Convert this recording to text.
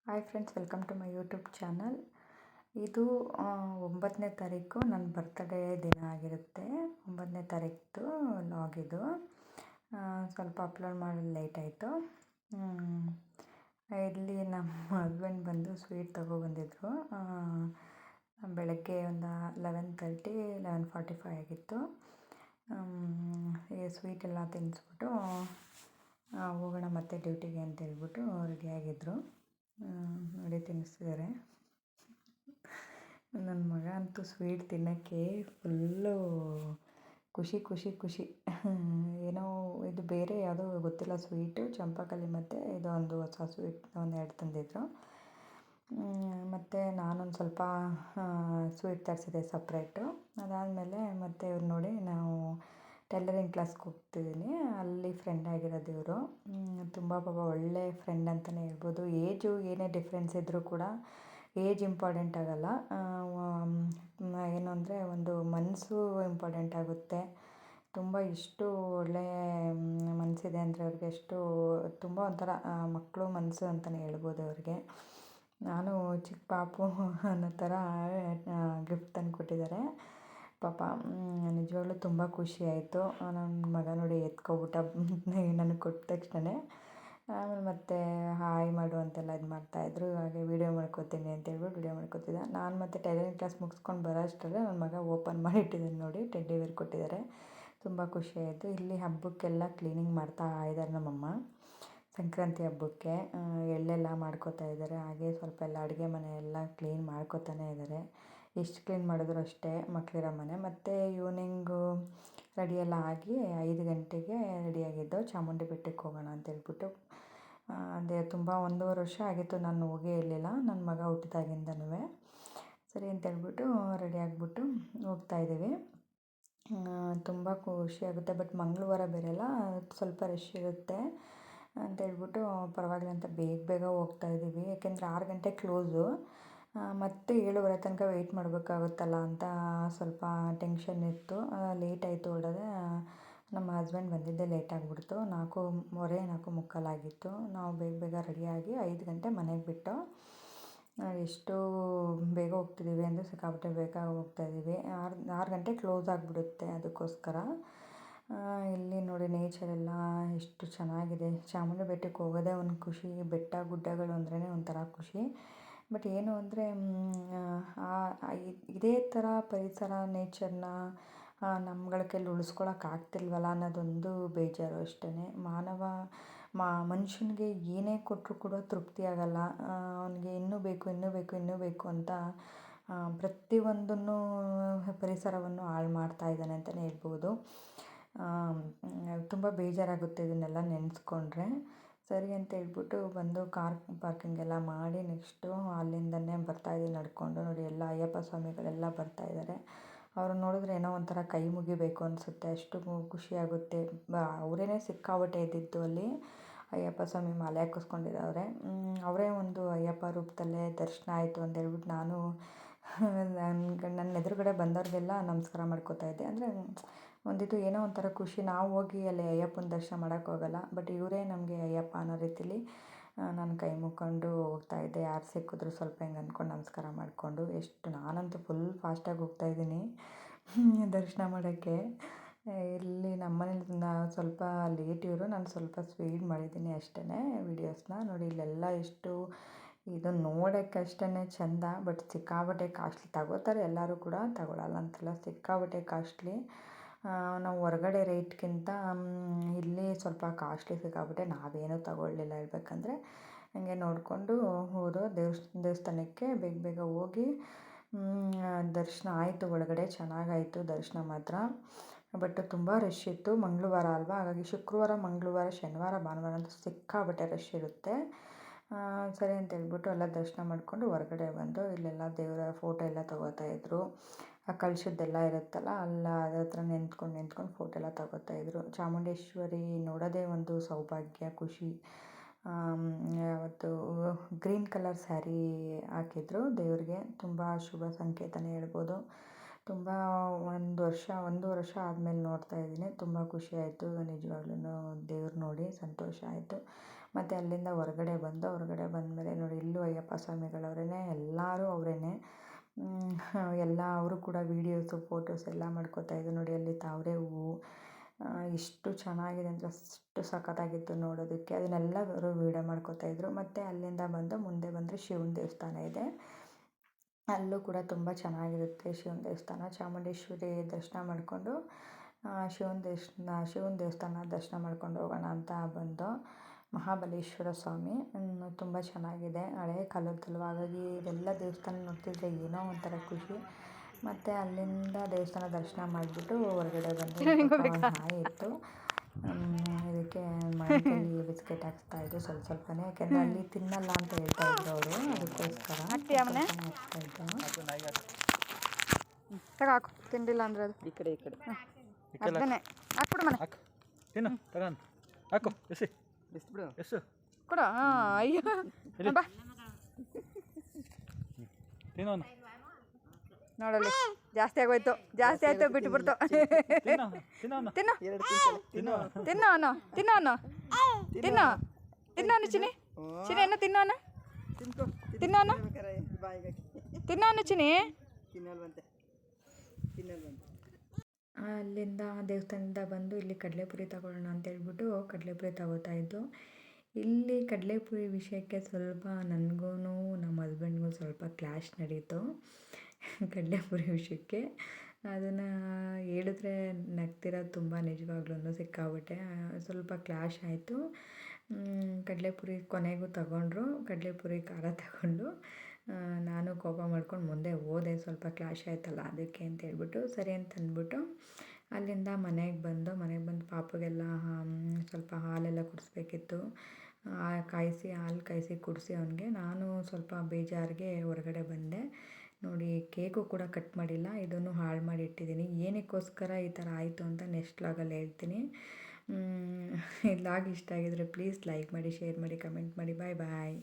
Hi friends, welcome to my YouTube channel. ಇದು 9ನೇ ತಾರೀಕು ನನ್ನ ಬರ್ತ್ಡೇ ದಿನ ಆಗಿರುತ್ತೆ. 9ನೇ ತಾರೀಕು ಲಾಗ್ ಇದು. ಸ್ವಲ್ಪ ಅಪ್ಲೋಡ್ ಮಾಡಲು ಲೇಟ್ ಆಯಿತು. ಇಲ್ಲಿ ನಮ್ಮ ಹಸ್ಬೆಂಡ್ ಬಂದು ಸ್ವೀಟ್ ತೊಗೊಬಂದಿದ್ರು. ಬೆಳಗ್ಗೆ ಒಂದು 11:30 11:45 ಆಗಿತ್ತು. ಈ ಸ್ವೀಟ್ ಎಲ್ಲ ತಿನ್ನಿಸ್ಬಿಟ್ಟು ಹೋಗೋಣ ಮತ್ತೆ ಡ್ಯೂಟಿಗೆ ಅಂತ ಹೇಳ್ಬಿಟ್ಟು ರೆಡಿಯಾಗಿದ್ದರು. ನೋಡಿ ತಿನ್ನಿಸ್ತಿದ್ದಾರೆ. ನನ್ನ ಮಗ ಅಂತೂ ಸ್ವೀಟ್ ತಿನ್ನೋಕ್ಕೆ ಫುಲ್ಲು ಖುಷಿ ಖುಷಿ ಖುಷಿ. ಏನೋ ಇದು ಬೇರೆ ಯಾವುದೋ ಗೊತ್ತಿಲ್ಲ ಸ್ವೀಟು, ಚಂಪಾಕಲಿ ಮತ್ತು ಇದು ಒಂದು ಹೊಸ ಸ್ವೀಟ್ ಒಂದೆರಡು ತಂದಿದ್ರು. ಮತ್ತು ನಾನೊಂದು ಸ್ವಲ್ಪ ಸ್ವೀಟ್ ತರಿಸಿದೆ ಸಪ್ರೇಟು. ಅದಾದಮೇಲೆ ಮತ್ತು ಇವ್ರು ನೋಡಿ, ನಾವು ಟೈಲರಿಂಗ್ ಕ್ಲಾಸ್ಗೆ ಹೋಗ್ತಿದ್ದೀನಿ. ಅಲ್ಲಿ ಫ್ರೆಂಡ್ ಆಗಿರೋದು ಇವರು. ತುಂಬ ಪಾಪ ಒಳ್ಳೆ ಫ್ರೆಂಡ್ ಅಂತಲೇ ಹೇಳ್ಬೋದು. ಏಜು ಏನೇ ಡಿಫ್ರೆನ್ಸ್ ಇದ್ದರೂ ಕೂಡ ಏಜ್ ಇಂಪಾರ್ಟೆಂಟ್ ಆಗೋಲ್ಲ. ಏನು ಅಂದರೆ ಒಂದು ಮನಸ್ಸು ಇಂಪಾರ್ಟೆಂಟ್ ಆಗುತ್ತೆ. ತುಂಬ ಎಷ್ಟು ಒಳ್ಳೆಯ ಮನಸ್ಸಿದೆ ಅಂದರೆ ಅವ್ರಿಗೆ, ಎಷ್ಟು ತುಂಬ ಒಂಥರ ಮಕ್ಕಳು ಮನಸ್ಸು ಅಂತಲೇ ಹೇಳ್ಬೋದು ಅವ್ರಿಗೆ. ನಾನು ಚಿಕ್ಕ ಪಾಪು ಅನ್ನೋ ಥರ ಗಿಫ್ಟ್ ತಂದು ಕೊಟ್ಟಿದ್ದಾರೆ. ಪಾಪ ನಿಜವಾಗ್ಲೂ ತುಂಬ ಖುಷಿ ಆಯಿತು. ನನ್ನ ಮಗ ನೋಡಿ ಎತ್ಕೊಬಿಟ್ಟ ನನಗೆ ಕೊಟ್ಟ ತಕ್ಷಣವೇ. ಆಮೇಲೆ ಮತ್ತೆ ಹಾಯ್ ಮಾಡು ಅಂತೆಲ್ಲ ಇದು ಮಾಡ್ತಾಯಿದ್ರು. ಹಾಗೆ ವೀಡಿಯೋ ಮಾಡ್ಕೋತೀನಿ ಅಂತೇಳ್ಬಿಟ್ಟು ವೀಡಿಯೋ ಮಾಡ್ಕೋತಿದ್ದೆ. ನಾನು ಮತ್ತು ಟೈಲರಿಂಗ್ ಕ್ಲಾಸ್ ಮುಗಿಸ್ಕೊಂಡು ಬರೋ ಅಷ್ಟರಲ್ಲೇ ನನ್ನ ಮಗ ಓಪನ್ ಮಾಡಿಟ್ಟಿದ್ದಾನೆ. ನೋಡಿ, ಟೆಡ್ಡಿ ಬೇರ್ ಕೊಟ್ಟಿದ್ದಾರೆ. ತುಂಬ ಖುಷಿಯಾಯಿತು. ಇಲ್ಲಿ ಹಬ್ಬಕ್ಕೆಲ್ಲ ಕ್ಲೀನಿಂಗ್ ಮಾಡ್ತಾ ಇದ್ದಾರೆ ನಮ್ಮಮ್ಮ. ಸಂಕ್ರಾಂತಿ ಹಬ್ಬಕ್ಕೆ ಎಳ್ಳೆಲ್ಲ ಮಾಡ್ಕೋತಾ ಇದ್ದಾರೆ. ಹಾಗೆ ಸ್ವಲ್ಪ ಎಲ್ಲ ಅಡುಗೆ ಮನೆ ಎಲ್ಲ ಕ್ಲೀನ್ ಮಾಡ್ಕೋತಾನೆ ಇದ್ದಾರೆ. ಎಷ್ಟು ಕ್ಲೀನ್ ಮಾಡಿದ್ರು ಅಷ್ಟೇ ಮಕ್ಕಳಿರೋ ಮನೆ. ಮತ್ತು ಈವ್ನಿಂಗು ರೆಡಿಯೆಲ್ಲ ಆಗಿ 5 ಗಂಟೆಗೆ ರೆಡಿಯಾಗಿದ್ದು ಚಾಮುಂಡಿ ಬೆಟ್ಟಕ್ಕೆ ಹೋಗೋಣ ಅಂತೇಳ್ಬಿಟ್ಟು. ಅದೇ ತುಂಬ 1.5 ವರ್ಷ ಆಗಿತ್ತು ನಾನು ಹೋಗೇ ಇರಲಿಲ್ಲ, ನನ್ನ ಮಗ ಹುಟ್ಟಿದಾಗಿಂದನೂ. ಸರಿ ಅಂತೇಳ್ಬಿಟ್ಟು ರೆಡಿ ಆಗಿಬಿಟ್ಟು ಹೋಗ್ತಾಯಿದ್ದೀವಿ. ತುಂಬ ಖುಷಿಯಾಗುತ್ತೆ. ಬಟ್ ಮಂಗಳವಾರ ಬೇರೆ ಅಲ್ಲ, ಸ್ವಲ್ಪ ರಶ್ ಇರುತ್ತೆ ಅಂತೇಳ್ಬಿಟ್ಟು ಪರವಾಗಿಲ್ಲ ಅಂತ ಬೇಗ ಬೇಗ ಹೋಗ್ತಾಯಿದ್ದೀವಿ. ಯಾಕೆಂದರೆ 6 ಗಂಟೆ ಕ್ಲೋಸು. ಮತ್ತು 7:30 ತನಕ ವೆಯ್ಟ್ ಮಾಡಬೇಕಾಗುತ್ತಲ್ಲ ಅಂತ ಸ್ವಲ್ಪ ಟೆನ್ಷನ್ ಇತ್ತು. ಲೇಟ್ ಆಯಿತು ಹೊರಡೋದೆ. ನಮ್ಮ ಹಸ್ಬೆಂಡ್ ಬಂದಿದ್ದೇ ಲೇಟ್ ಆಗಿಬಿಡ್ತು. 4:15 4:45 ಆಗಿತ್ತು. ನಾವು ಬೇಗ ಬೇಗ ರೆಡಿಯಾಗಿ 5 ಗಂಟೆ ಮನೆಗೆ ಬಿಟ್ಟು, ಎಷ್ಟು ಬೇಗ ಹೋಗ್ತಿದ್ದೀವಿ ಅಂದರೆ ಸಿಕ್ಕಾಪಟ್ಟೆ ಬೇಗ ಹೋಗ್ತಾಯಿದ್ದೀವಿ. 6 ಗಂಟೆ ಕ್ಲೋಸ್ ಆಗಿಬಿಡುತ್ತೆ. ಅದಕ್ಕೋಸ್ಕರ ಇಲ್ಲಿ ನೋಡಿ ನೇಚರೆಲ್ಲ ಎಷ್ಟು ಚೆನ್ನಾಗಿದೆ. ಚಾಮುಂಡಿ ಬೆಟ್ಟಕ್ಕೆ ಹೋಗೋದೇ ಒಂದು ಖುಷಿ. ಬೆಟ್ಟ ಗುಡ್ಡಗಳು ಅಂದ್ರೇ ಒಂಥರ ಖುಷಿ. ಬಟ್ ಏನು ಅಂದರೆ ಇದೇ ಥರ ಪರಿಸರ ನೇಚರ್ನ ನಮ್ಗಳ ಕೈಲಿ ಉಳಿಸ್ಕೊಳಕ್ಕೆ ಆಗ್ತಿಲ್ವಲ್ಲ ಅನ್ನೋದೊಂದು ಬೇಜಾರು ಅಷ್ಟೇ. ಮನುಷ್ಯನಿಗೆ ಏನೇ ಕೊಟ್ಟರೂ ಕೂಡ ತೃಪ್ತಿ ಆಗೋಲ್ಲ. ಅವನಿಗೆ ಇನ್ನೂ ಬೇಕು ಇನ್ನೂ ಬೇಕು ಇನ್ನೂ ಬೇಕು ಅಂತ ಪ್ರತಿಯೊಂದನ್ನು ಪರಿಸರವನ್ನು ಹಾಳು ಮಾಡ್ತಾ ಇದ್ದಾನೆ ಅಂತಲೇ ಹೇಳ್ಬೋದು. ತುಂಬ ಬೇಜಾರಾಗುತ್ತೆ ಇದನ್ನೆಲ್ಲ ನೆನೆಸ್ಕೊಂಡ್ರೆ. ಸರಿ ಅಂತ ಹೇಳ್ಬಿಟ್ಟು ಬಂದು ಕಾರ್ ಪಾರ್ಕಿಂಗ್ ಎಲ್ಲ ಮಾಡಿ ನೆಕ್ಸ್ಟು ಅಲ್ಲಿಂದನೇ ಬರ್ತಾಯಿದ್ದೀವಿ ನಡ್ಕೊಂಡು. ನೋಡಿ, ಎಲ್ಲ ಅಯ್ಯಪ್ಪ ಸ್ವಾಮಿಗಳೆಲ್ಲ ಬರ್ತಾಯಿದ್ದಾರೆ. ಅವ್ರನ್ನ ನೋಡಿದ್ರೆ ಏನೋ ಒಂಥರ ಕೈ ಮುಗಿಬೇಕು ಅನಿಸುತ್ತೆ, ಅಷ್ಟು ಖುಷಿಯಾಗುತ್ತೆ. ಅವರೇ ಸಿಕ್ಕಾಪಟ್ಟೆ ಇದ್ದಿದ್ದು ಅಲ್ಲಿ. ಅಯ್ಯಪ್ಪ ಸ್ವಾಮಿ ಮಾಲೆ ಹಾಕಿಸ್ಕೊಂಡಿರೋರೆ. ಅವರೇ ಒಂದು ಅಯ್ಯಪ್ಪ ರೂಪದಲ್ಲೇ ದರ್ಶನ ಆಯಿತು ಅಂತ ಹೇಳ್ಬಿಟ್ಟು ನಾನು ನನ್ನ ಎದುರುಗಡೆ ಬಂದವ್ರಿಗೆಲ್ಲ ನಮಸ್ಕಾರ ಮಾಡ್ಕೋತಾ ಇದ್ದೆ. ಅಂದರೆ ಒಂದಿದು ಏನೋ ಒಂಥರ ಖುಷಿ. ನಾವು ಹೋಗಿ ಅಲ್ಲಿ ಅಯ್ಯಪ್ಪನ ದರ್ಶನ ಮಾಡೋಕ್ಕೆ ಹೋಗಲ್ಲ, ಬಟ್ ಇವರೇ ನಮಗೆ ಅಯ್ಯಪ್ಪ ಅನ್ನೋ ರೀತಿಲಿ ನಾನು ಕೈ ಮುಕ್ಕೊಂಡು ಹೋಗ್ತಾಯಿದ್ದೆ. ಯಾರು ಸಿಕ್ಕಿದ್ರು ಸ್ವಲ್ಪ ಹಿಂಗೆ ಅಂದ್ಕೊಂಡು ನಮಸ್ಕಾರ ಮಾಡಿಕೊಂಡು. ನಾನಂತೂ ಫುಲ್ ಫಾಸ್ಟಾಗಿ ಹೋಗ್ತಾಯಿದ್ದೀನಿ ದರ್ಶನ ಮಾಡೋಕ್ಕೆ. ಇಲ್ಲಿ ನಮ್ಮನೇಲಿ ಸ್ವಲ್ಪ ಲೇಟ್ ಇವರು, ನಾನು ಸ್ವಲ್ಪ ಸ್ಪೀಡ್ ಮಾಡಿದ್ದೀನಿ ಅಷ್ಟೇ ವೀಡಿಯೋಸ್ನ. ನೋಡಿ, ಇಲ್ಲೆಲ್ಲ ಎಷ್ಟು ಇದು ನೋಡೋಕ್ಕಷ್ಟೇ ಚೆಂದ, ಬಟ್ ಸಿಕ್ಕಾಪಟ್ಟೆ ಕಾಸ್ಟ್ಲಿ. ತಗೋತಾರೆ ಎಲ್ಲರೂ ಕೂಡ, ತಗೊಳ್ಳಲ್ಲ ಅಂತಲ್ಲ, ಸಿಕ್ಕಾಪಟ್ಟೆ ಕಾಸ್ಟ್ಲಿ. ನಾವು ಹೊರಗಡೆ ರೇಟ್ಗಿಂತ ಇಲ್ಲಿ ಸ್ವಲ್ಪ ಕಾಸ್ಟ್ಲಿ ಸಿಕ್ಕಾಪಟ್ಟೆ. ನಾವೇನೂ ತಗೊಳ್ಳಿಲ್ಲ ಹೇಳ್ಬೇಕಂದ್ರೆ. ಹಂಗೆ ನೋಡಿಕೊಂಡು ಹೋದೋ ದೇವಸ್ಥಾನಕ್ಕೆ ಬೇಗ ಬೇಗ ಹೋಗಿ ದರ್ಶನ ಆಯಿತು. ಒಳಗಡೆ ಚೆನ್ನಾಗಾಯಿತು ದರ್ಶನ ಮಾತ್ರ. ಬಟ್ ತುಂಬ ರಶ್ ಇತ್ತು. ಮಂಗಳವಾರ ಅಲ್ವಾ, ಹಾಗಾಗಿ ಶುಕ್ರವಾರ, ಮಂಗಳವಾರ, ಶನಿವಾರ, ಭಾನುವಾರ ಅಂತೂ ಸಿಕ್ಕಾಪಟ್ಟೆ ರಶ್ ಇರುತ್ತೆ. ಸರಿ ಅಂತ ಹೇಳ್ಬಿಟ್ಟು ಎಲ್ಲ ದರ್ಶನ ಮಾಡಿಕೊಂಡು ಹೊರಗಡೆ ಬಂದು ಇಲ್ಲೆಲ್ಲ ದೇವರ ಫೋಟೋ ಎಲ್ಲ ತೊಗೋತಾಯಿದ್ರು. ಆ ಕಳಶದ್ದೆಲ್ಲ ಇರುತ್ತಲ್ಲ, ಅದ್ರ ಹತ್ರ ನಿಂತ್ಕೊಂಡು ಫೋಟೋ ಎಲ್ಲ ತೊಗೋತಾಯಿದ್ರು. ಚಾಮುಂಡೇಶ್ವರಿ ನೋಡೋದೇ ಒಂದು ಸೌಭಾಗ್ಯ, ಖುಷಿ. ಅವತ್ತು ಗ್ರೀನ್ ಕಲರ್ ಸ್ಯಾರಿ ಹಾಕಿದ್ರು ದೇವ್ರಿಗೆ. ತುಂಬ ಶುಭ ಸಂಕೇತನೇ ಹೇಳ್ಬೋದು. ತುಂಬ 1 ವರ್ಷ ಆದಮೇಲೆ ನೋಡ್ತಾಯಿದ್ದೀನಿ. ತುಂಬ ಖುಷಿ ಆಯಿತು ನಿಜವಾಗ್ಲೂ. ದೇವ್ರು ನೋಡಿ ಸಂತೋಷ ಆಯಿತು. ಮತ್ತು ಅಲ್ಲಿಂದ ಹೊರಗಡೆ ಬಂದಮೇಲೆ ನೋಡಿ ಇಲ್ಲೂ ಅಯ್ಯಪ್ಪ ಸ್ವಾಮಿಗಳವರೇ, ಎಲ್ಲರೂ ಅವರೇ. ಎಲ್ಲ ಅವರು ಕೂಡ ವೀಡಿಯೋಸು ಫೋಟೋಸ್ ಎಲ್ಲ ಮಾಡ್ಕೋತಾಯಿದ್ರು ನೋಡಿ. ಅಲ್ಲಿ ತಾವರೆ ಹೂವು ಎಷ್ಟು ಚೆನ್ನಾಗಿದೆ ಅಂದರೆ ಅಷ್ಟು ಸಖತ್ತಾಗಿತ್ತು ನೋಡೋದಕ್ಕೆ. ಅದನ್ನೆಲ್ಲ ಅವರು ವೀಡಿಯೋ ಮಾಡ್ಕೋತಾಯಿದ್ರು. ಮತ್ತು ಅಲ್ಲಿಂದ ಮುಂದೆ ಬಂದರೆ ಶಿವನ ದೇವಸ್ಥಾನ ಇದೆ. ಅಲ್ಲೂ ಕೂಡ ತುಂಬ ಚೆನ್ನಾಗಿರುತ್ತೆ ಶಿವನ ದೇವಸ್ಥಾನ. ಚಾಮುಂಡೇಶ್ವರಿ ದರ್ಶನ ಮಾಡಿಕೊಂಡು ಶಿವನ ದೇವಸ್ಥಾನ ದರ್ಶನ ಮಾಡ್ಕೊಂಡು ಹೋಗೋಣ ಅಂತ ಬಂದು. ಮಹಾಬಲೇಶ್ವರ ಸ್ವಾಮಿ ತುಂಬ ಚೆನ್ನಾಗಿದೆ, ಹಳೇ ಕಾಲದ್ದಲ್ವ. ಹಾಗಾಗಿ ಇದೆಲ್ಲ ದೇವಸ್ಥಾನ ನೋಡ್ತಿದ್ರೆ ಏನೋ ಒಂಥರ ಖುಷಿ. ಮತ್ತು ಅಲ್ಲಿಂದ ದೇವಸ್ಥಾನ ದರ್ಶನ ಮಾಡಿಬಿಟ್ಟು ಹೊರಗಡೆ ಬಂದು ನಾಯಿ ಇತ್ತು, ಇದಕ್ಕೆ ಮಾವಿನಕಾಯಿ ಬಿಸ್ಕೆಟ್ ಹಾಕ್ತಾಯಿದ್ದು ಸ್ವಲ್ಪನೇ, ಯಾಕೆಂದರೆ ಅಲ್ಲಿ ತಿನ್ನಲ್ಲ ಅಂತ ಹೇಳ್ತಾಯಿದ್ರು ಅವರು, ಅದಕ್ಕೋಸ್ಕರ ಹಾಕು. ತಿಂಡಿಲ್ಲ ಅಂದ್ರೆ ಅದು ಈ ಕಡೆ ಅದನ್ನೇ ಹಾಕ್ಬಿಡು ಮನೆ ತಿನ್ನು ತಗೊಂಡು ಹಾಕು ಬಿಡು ಎಸು ಕೊಡು. ಅಯ್ಯೋ ಬಾ ತಿನ್ನೋನು ನೋಡಲ್ಲಿ ಜಾಸ್ತಿ ಆಗೋಯ್ತು, ಜಾಸ್ತಿ ಆಯ್ತು, ಬಿಟ್ಬಿಡ್ತು. ತಿನ್ನು ತಿನ್ನೋನು ತಿನ್ನೋನು ಚಿನಿ ಏನು ತಿನ್ನೋನು ಚಿನಿ. ಅಲ್ಲಿಂದ ದೇವಸ್ಥಾನದಿಂದ ಬಂದು ಇಲ್ಲಿ ಕಡಲೆಪುರಿ ತಗೊಳ್ಳೋಣ ಅಂತೇಳ್ಬಿಟ್ಟು ಕಡಲೆಪುರಿ ತಗೋತಾಯಿದ್ದು. ಇಲ್ಲಿ ಕಡಲೆಪುರಿ ವಿಷಯಕ್ಕೆ ಸ್ವಲ್ಪ ನನಗೂ ನಮ್ಮ ಹಸ್ಬೆಂಡ್ಗೂ ಸ್ವಲ್ಪ ಕ್ಲ್ಯಾಶ್ ನಡೀತು ಕಡಲೆಪುರಿ ವಿಷಯಕ್ಕೆ. ಅದನ್ನು ಹೇಳಿದ್ರೆ ನಗ್ತಿರೋದು ತುಂಬ, ನಿಜವಾಗ್ಲೂ ಸಿಕ್ಕಾಬಿಟ್ಟೆ ಸ್ವಲ್ಪ ಕ್ಲ್ಯಾಶ್ ಆಯಿತು. ಕಡಲೆಪುರಿ ಕೊನೆಗೂ ತಗೊಂಡ್ರು, ಕಡಲೆಪುರಿ ಖಾರ ತಗೊಂಡು. ನಾನು ಕೋಪ ಮಾಡ್ಕೊಂಡು ಮುಂದೆ ಹೋದೆ, ಸ್ವಲ್ಪ ಕ್ಲ್ಯಾಶ್ ಆಯ್ತಲ್ಲ ಅದಕ್ಕೆ ಅಂತ ಹೇಳ್ಬಿಟ್ಟು. ಸರಿ ಅಂತ ಅಂದ್ಬಿಟ್ಟು ಅಲ್ಲಿಂದ ಮನೆಗೆ ಬಂದು ಪಾಪಗೆಲ್ಲ ಸ್ವಲ್ಪ ಹಾಲೆಲ್ಲ ಕುಡಿಸ್ಬೇಕಿತ್ತು. ಹಾಲು ಕಾಯಿಸಿ ಕುಡಿಸಿ ಅವನಿಗೆ. ನಾನು ಸ್ವಲ್ಪ ಬೇಜಾರಿಗೆ ಹೊರಗಡೆ ಬಂದೆ ನೋಡಿ. ಕೇಕು ಕೂಡ ಕಟ್ ಮಾಡಿಲ್ಲ, ಇದನ್ನು ಹಾಳು ಮಾಡಿ ಇಟ್ಟಿದ್ದೀನಿ. ಏನಕ್ಕೋಸ್ಕರ ಈ ಥರ ಆಯಿತು ಅಂತ ನೆಕ್ಸ್ಟ್ ವ್ಲಾಗಲ್ಲಿ ಹೇಳ್ತೀನಿ. ಈ ವ್ಲಾಗ್ ಇಷ್ಟ ಆಗಿದರೆ ಪ್ಲೀಸ್ ಲೈಕ್ ಮಾಡಿ, ಶೇರ್ ಮಾಡಿ, ಕಮೆಂಟ್ ಮಾಡಿ. ಬಾಯ್.